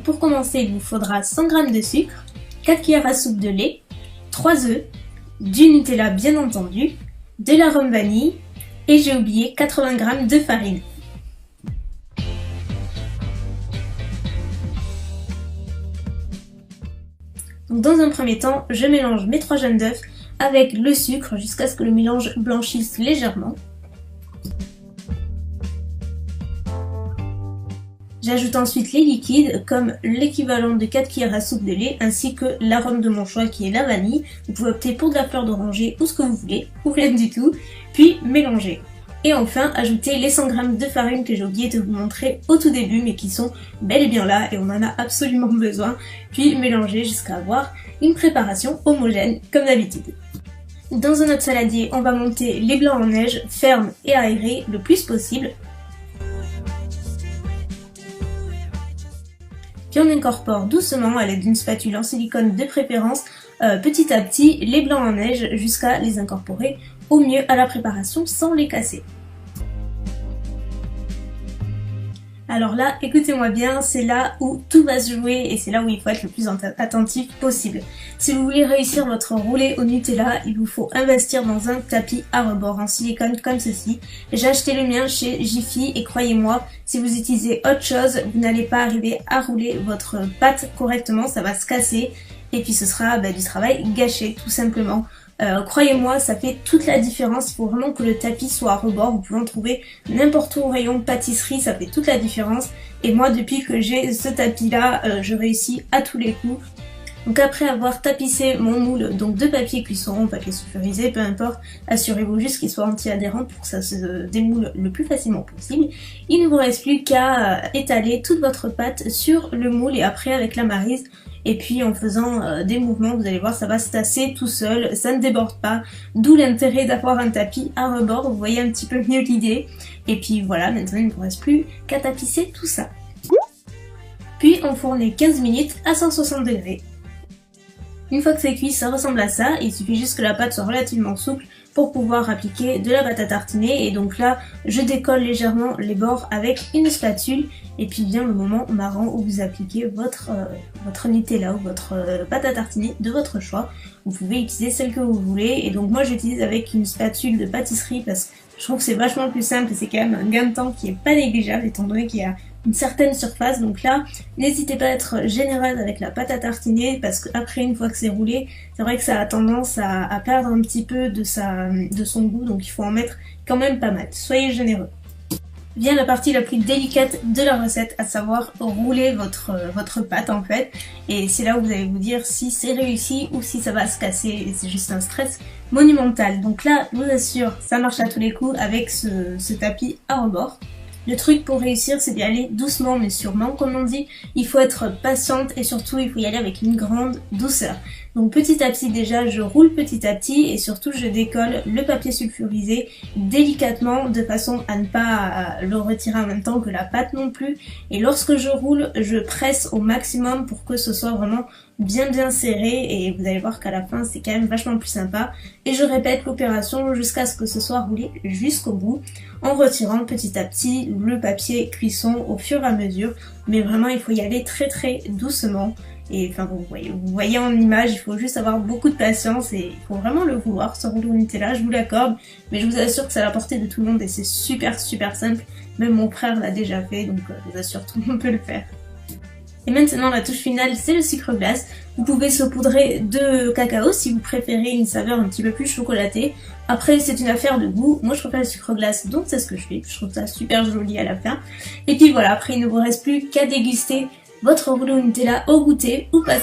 Pour commencer, il vous faudra 100 g de sucre, 4 cuillères à soupe de lait, 3 œufs, du Nutella bien entendu, de l'arôme vanille et j'ai oublié 80 g de farine. Donc dans un premier temps, je mélange mes 3 jaunes d'œufs avec le sucre jusqu'à ce que le mélange blanchisse légèrement. J'ajoute ensuite les liquides comme l'équivalent de 4 cuillères à soupe de lait ainsi que l'arôme de mon choix qui est la vanille. Vous pouvez opter pour de la fleur d'oranger ou ce que vous voulez, ou rien du tout, puis mélanger. Et enfin, ajouter les 100 g de farine que j'ai oublié de vous montrer au tout début mais qui sont bel et bien là et on en a absolument besoin. Puis mélanger jusqu'à avoir une préparation homogène comme d'habitude. Dans un autre saladier, on va monter les blancs en neige fermes et aérés le plus possible. Puis on incorpore doucement à l'aide d'une spatule en silicone de préférence petit à petit les blancs en neige jusqu'à les incorporer au mieux à la préparation sans les casser. Alors là, écoutez-moi bien, c'est là où tout va se jouer et c'est là où il faut être le plus attentif possible. Si vous voulez réussir votre roulé au Nutella, il vous faut investir dans un tapis à rebord en silicone comme ceci. J'ai acheté le mien chez Jiffy et croyez-moi, si vous utilisez autre chose, vous n'allez pas arriver à rouler votre pâte correctement, ça va se casser et puis ce sera du travail gâché tout simplement. Croyez-moi, ça fait toute la différence, il faut vraiment que le tapis soit à rebord, vous pouvez en trouver n'importe où au rayon pâtisserie, ça fait toute la différence. Et moi depuis que j'ai ce tapis là, je réussis à tous les coups. Donc après avoir tapissé mon moule donc de papier cuisson, papier sulfurisé, peu importe, assurez-vous juste qu'il soit anti-adhérent pour que ça se démoule le plus facilement possible. Il ne vous reste plus qu'à étaler toute votre pâte sur le moule et après avec la maryse. Et puis en faisant des mouvements, vous allez voir, ça va se tasser tout seul, ça ne déborde pas. D'où l'intérêt d'avoir un tapis à rebord, vous voyez un petit peu mieux l'idée. Et puis voilà, maintenant il ne vous reste plus qu'à tapisser tout ça. Puis enfourner 15 minutes à 160 degrés. Une fois que c'est cuit, ça ressemble à ça, il suffit juste que la pâte soit relativement souple pour pouvoir appliquer de la pâte à tartiner. Et donc là, je décolle légèrement les bords avec une spatule. Et puis vient le moment marrant où vous appliquez votre Nutella ou votre pâte à tartiner de votre choix. Vous pouvez utiliser celle que vous voulez. Et donc moi j'utilise avec une spatule de pâtisserie parce que je trouve que c'est vachement plus simple et c'est quand même un gain de temps qui est pas négligeable étant donné qu'il y a une certaine surface. Donc là, n'hésitez pas à être généreuse avec la pâte à tartiner parce qu'après, une fois que c'est roulé, c'est vrai que ça a tendance à perdre un petit peu de son goût, donc il faut en mettre quand même pas mal. Soyez généreux. Vient la partie la plus délicate de la recette, à savoir rouler votre pâte en fait. Et c'est là où vous allez vous dire si c'est réussi ou si ça va se casser et c'est juste un stress monumental. Donc là, je vous assure, ça marche à tous les coups avec ce tapis à rebord. Le truc pour réussir, c'est d'y aller doucement mais sûrement, comme on dit. Il faut être patiente et surtout, il faut y aller avec une grande douceur. Donc petit à petit déjà, je roule petit à petit et surtout, je décolle le papier sulfurisé délicatement de façon à ne pas le retirer en même temps que la pâte non plus. Et lorsque je roule, je presse au maximum pour que ce soit vraiment bien serré et vous allez voir qu'à la fin, c'est quand même vachement plus sympa. Et je répète l'opération jusqu'à ce que ce soit roulé jusqu'au bout en retirant petit à petit le papier cuisson au fur et à mesure. Mais vraiment, il faut y aller très doucement. Et enfin, vous voyez en image, il faut juste avoir beaucoup de patience et il faut vraiment le vouloir, ce rouleau Nutella, je vous l'accorde. Mais je vous assure que c'est à la portée de tout le monde et c'est super simple. Même mon frère l'a déjà fait, donc je vous assure, tout le monde peut le faire. Et maintenant, la touche finale, c'est le sucre glace. Vous pouvez saupoudrer de cacao si vous préférez une saveur un petit peu plus chocolatée. Après, c'est une affaire de goût. Moi, je préfère le sucre glace, donc c'est ce que je fais. Je trouve ça super joli à la fin. Et puis voilà, après, il ne vous reste plus qu'à déguster votre rouleau Nutella au goûter ou pas.